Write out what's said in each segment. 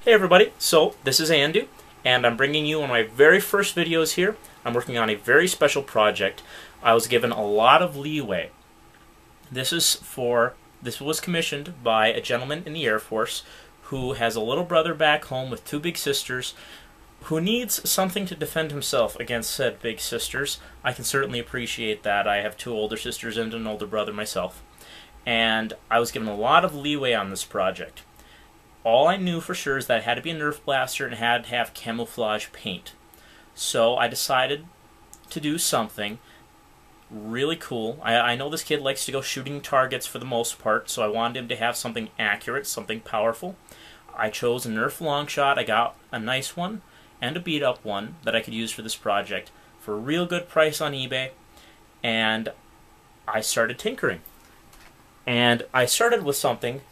Hey everybody, so this is Andy, and I'm bringing you one of my very first videos here. I'm working on a very special project. I was given a lot of leeway. This was commissioned by a gentleman in the Air Force who has a little brother back home with two big sisters who needs something to defend himself against said big sisters. I can certainly appreciate that. I have two older sisters and an older brother myself. And I was given a lot of leeway on this project. All I knew for sure is that it had to be a Nerf blaster and it had to have camouflage paint. So I decided to do something really cool. I know this kid likes to go shooting targets for the most part, so I wanted him to have something accurate, something powerful. I chose a Nerf Longshot. I got a nice one and a beat-up one that I could use for this project for a real good price on eBay, and I started tinkering. And I started with something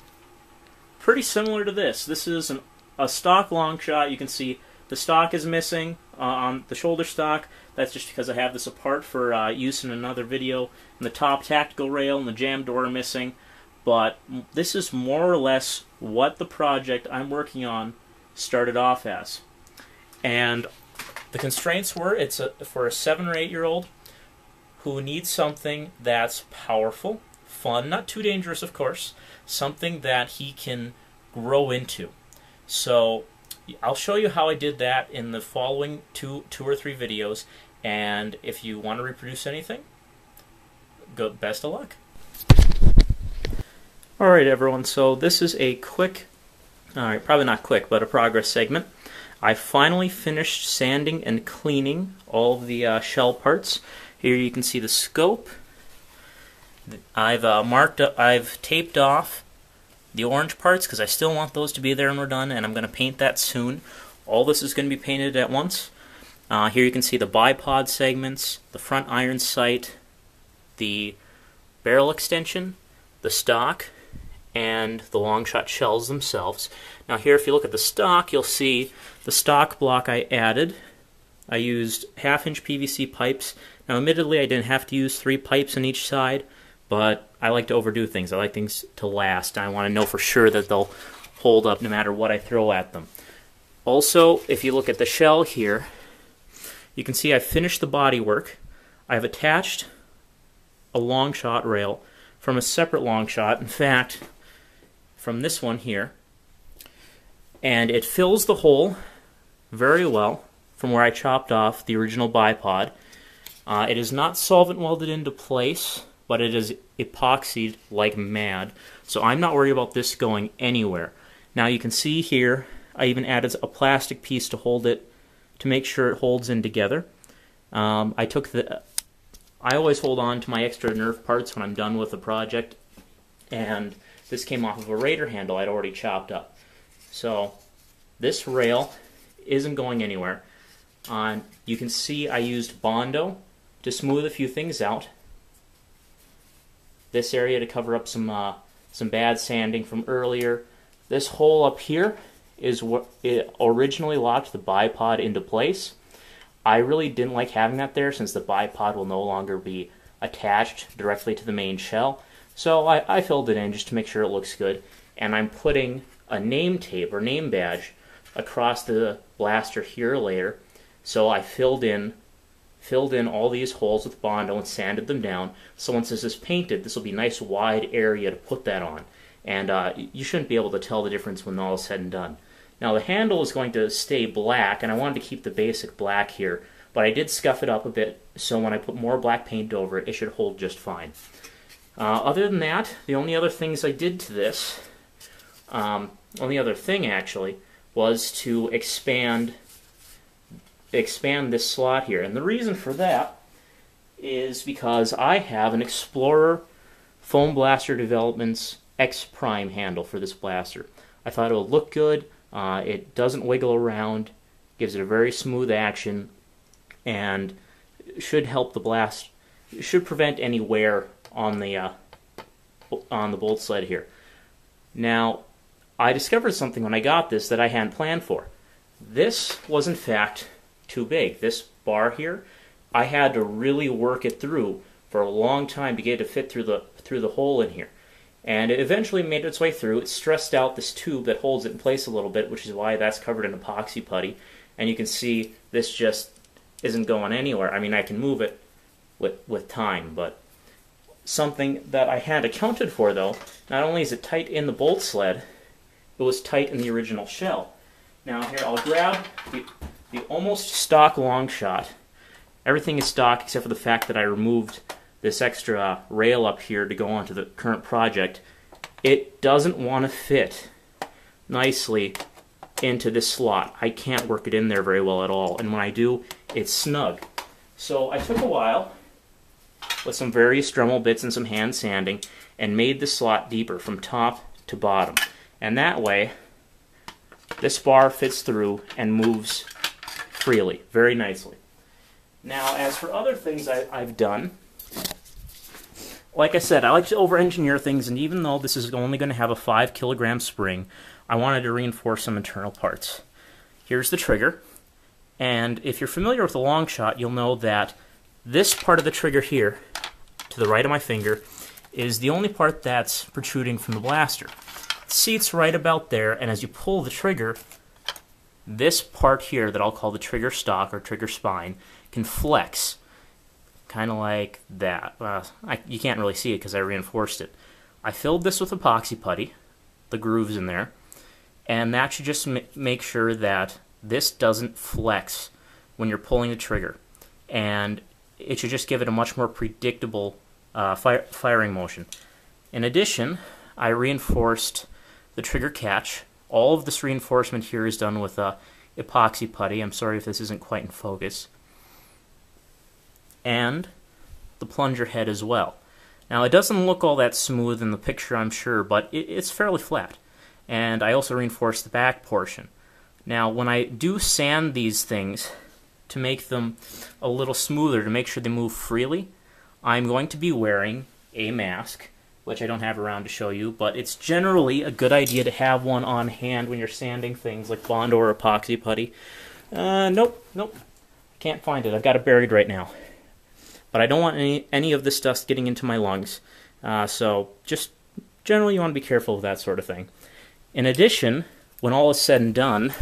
pretty similar to this. This is a stock Longshot. You can see the stock is missing on the shoulder stock. That's just because I have this apart for use in another video. And the top tactical rail and the jam door are missing. But this is more or less what the project I'm working on started off as. And the constraints were, it's for a 7 or 8 year old who needs something that's powerful, fun, not too dangerous of course, something that he can grow into. So I'll show you how I did that in the following two or three videos, and if you want to reproduce anything, best of luck. Alright everyone, so this is a quick, probably not quick, but a progress segment. I finally finished sanding and cleaning all of the shell parts. Here you can see the scope. I've taped off the orange parts because I still want those to be there when we're done, and I'm going to paint that soon. All this is going to be painted at once. Here you can see the bipod segments, the front iron sight, the barrel extension, the stock, and the Longshot shells themselves. Now here if you look at the stock, you'll see the stock block I added. I used 1/2-inch PVC pipes. Now admittedly I didn't have to use 3 pipes on each side, but I like to overdo things. I like things to last. I want to know for sure that they'll hold up no matter what I throw at them. Also, if you look at the shell here, you can see I finished the body work. I've attached a Longshot rail from a separate Longshot, in fact, from this one here, and it fills the hole very well from where I chopped off the original bipod. It is not solvent welded into place, but it is epoxied like mad, so I'm not worried about this going anywhere. Now you can see here I even added a plastic piece to hold it, to make sure it holds in together. I always hold on to my extra Nerf parts when I'm done with a project, and this came off of a Raider handle I'd already chopped up. So this rail isn't going anywhere. You can see I used bondo to smooth a few things out. This area to cover up some bad sanding from earlier. This hole up here is what it originally locked the bipod into place. I really didn't like having that there since the bipod will no longer be attached directly to the main shell. So I filled it in just to make sure it looks good. And I'm putting a name tape or name badge across the blaster here later. So I filled in all these holes with bondo and sanded them down. So once this is painted, this will be a nice wide area to put that on. And you shouldn't be able to tell the difference when all is said and done. Now the handle is going to stay black, and I wanted to keep the basic black here, but I did scuff it up a bit, so when I put more black paint over it, it should hold just fine. Other than that, the only other things I did to this, only other thing actually, was to expand this slot here. And the reason for that is because I have an Explorer Foam Blaster Developments X Prime handle for this blaster. I thought it would look good. It doesn't wiggle around, gives it a very smooth action, and should help the blast. It should prevent any wear on the bolt sled here. Now, I discovered something when I got this that I hadn't planned for. This was in fact too big. This bar here, I had to really work it through for a long time to get it to fit through the hole in here. And it eventually made its way through. It stressed out this tube that holds it in place a little bit, which is why that's covered in epoxy putty. And you can see this just isn't going anywhere. I mean, I can move it with time, but something that I had accounted for, though, not only is it tight in the bolt sled, it was tight in the original shell. Now here, I'll grab the almost stock Longshot. Everything is stock except for the fact that I removed this extra rail up here to go onto the current project. It doesn't want to fit nicely into this slot. I can't work it in there very well at all, and when I do, it's snug. So I took a while with some various Dremel bits and some hand sanding and made the slot deeper from top to bottom. And that way, this bar fits through and moves freely, very nicely. Now, as for other things I've done, like I said, I like to over-engineer things, and even though this is only going to have a 5-kilogram spring, I wanted to reinforce some internal parts. Here's the trigger, and if you're familiar with the Longshot, you'll know that this part of the trigger here, to the right of my finger, is the only part that's protruding from the blaster. The seat's right about there, and as you pull the trigger, this part here that I'll call the trigger stock or trigger spine can flex. Kind of like that. You can't really see it because I reinforced it. I filled this with epoxy putty, the grooves in there, and that should just make sure that this doesn't flex when you're pulling the trigger. And it should just give it a much more predictable firing motion. In addition, I reinforced the trigger catch. All of this reinforcement here is done with epoxy putty. I'm sorry if this isn't quite in focus. And the plunger head as well. Now, it doesn't look all that smooth in the picture, I'm sure, but it's fairly flat. And I also reinforced the back portion. Now, when I do sand these things to make them a little smoother, to make sure they move freely, I'm going to be wearing a mask, which I don't have around to show you, but it's generally a good idea to have one on hand when you're sanding things like bondo or epoxy putty. Nope, can't find it. I've got it buried right now. But I don't want any of this stuff getting into my lungs, so just generally you want to be careful of that sort of thing. In addition, when all is said and done,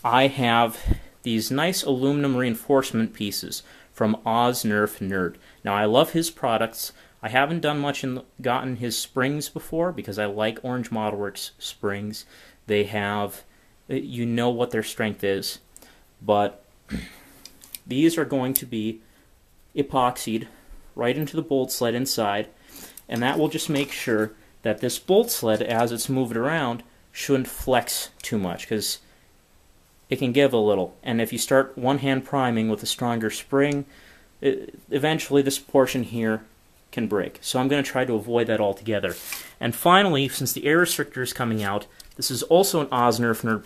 I have these nice aluminum reinforcement pieces from Nerf Nerd. Now, I love his products. I haven't done much in gotten his springs before because I like Orange Model Works springs. They have, you know what their strength is, but these are going to be epoxied right into the bolt sled inside, and that will just make sure that this bolt sled, as it's moved around, shouldn't flex too much, because it can give a little. And if you start one-hand priming with a stronger spring, eventually this portion here can break. So I'm going to try to avoid that altogether. And finally, since the air restrictor is coming out, this is also an Nerf Nerd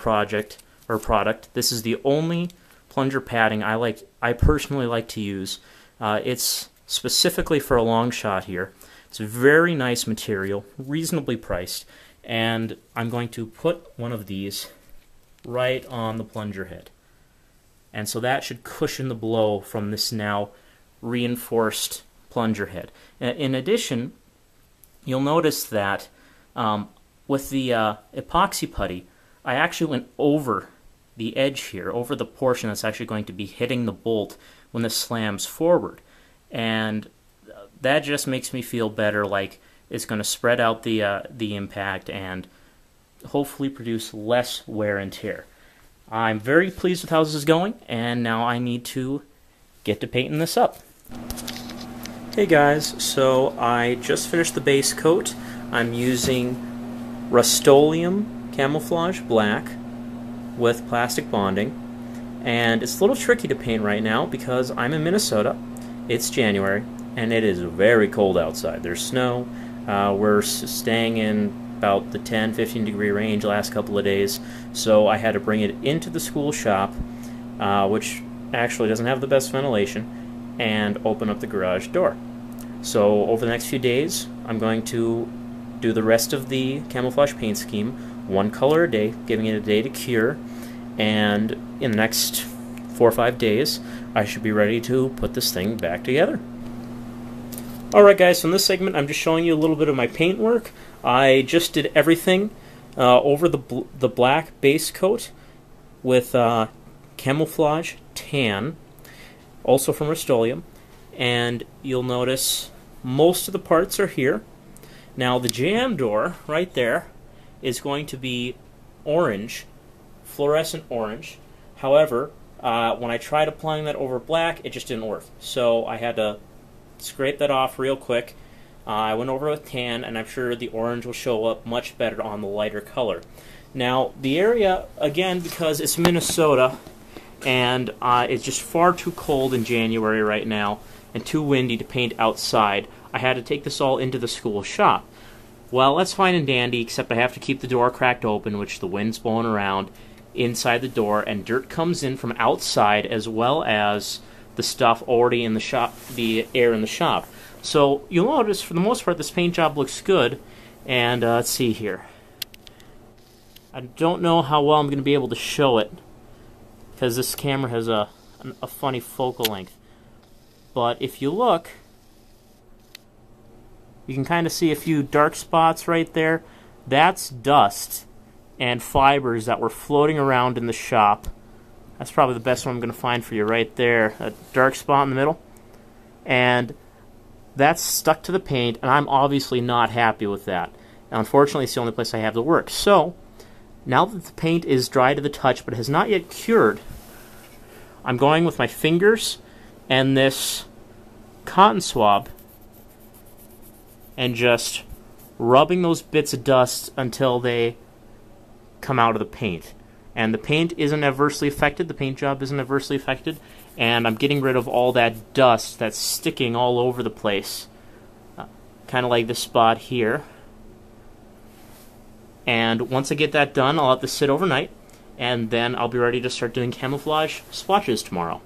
product. This is the only plunger padding I personally like to use. It's specifically for a Longshot here. It's a very nice material, reasonably priced, and I'm going to put one of these right on the plunger head. And so that should cushion the blow from this now reinforced plunger head. In addition, you'll notice that with the epoxy putty, I actually went over the edge here, over the portion that's actually going to be hitting the bolt when this slams forward. And that just makes me feel better, like it's going to spread out the impact and hopefully produce less wear and tear. I'm very pleased with how this is going, and now I need to get to painting this up. Hey guys, so I just finished the base coat. I'm using Rust-Oleum Camouflage Black with plastic bonding, and it's a little tricky to paint right now because I'm in Minnesota. It's January, and it is very cold outside. There's snow. We're staying in about the 10-15 degree range the last couple of days, so I had to bring it into the school shop, which actually doesn't have the best ventilation, and open up the garage door. So over the next few days, I'm going to do the rest of the camouflage paint scheme, one color a day, giving it a day to cure, and in the next 4 or 5 days, I should be ready to put this thing back together. Alright guys, so in this segment I'm just showing you a little bit of my paint work. I just did everything over the black base coat with Camouflage tan, also from Rust-Oleum, and you'll notice most of the parts are here. Now the jam door right there is going to be orange, fluorescent orange. However, when I tried applying that over black, it just didn't work. So I had to scrape that off real quick. I went over with tan, and I'm sure the orange will show up much better on the lighter color. Now, the area, again, because it's Minnesota, and it's just far too cold in January right now, and too windy to paint outside, I had to take this all into the school shop. Well, that's fine and dandy, except I have to keep the door cracked open, which the wind's blowing around inside the door, and dirt comes in from outside as well as the stuff already in the shop, the air in the shop. So you'll notice, for the most part, this paint job looks good. And let's see here. I don't know how well I'm going to be able to show it, because this camera has a funny focal length. But if you look, you can kind of see a few dark spots right there. That's dust and fibers that were floating around in the shop. That's probably the best one I'm going to find for you right there. A dark spot in the middle. And that's stuck to the paint, and I'm obviously not happy with that. Now, unfortunately, it's the only place I have to work. So, now that the paint is dry to the touch but has not yet cured, I'm going with my fingers and this cotton swab and just rubbing those bits of dust until they come out of the paint. And the paint isn't adversely affected, the paint job isn't adversely affected, and I'm getting rid of all that dust that's sticking all over the place. Kind of like this spot here. And once I get that done, I'll have to sit overnight, and then I'll be ready to start doing camouflage swatches tomorrow.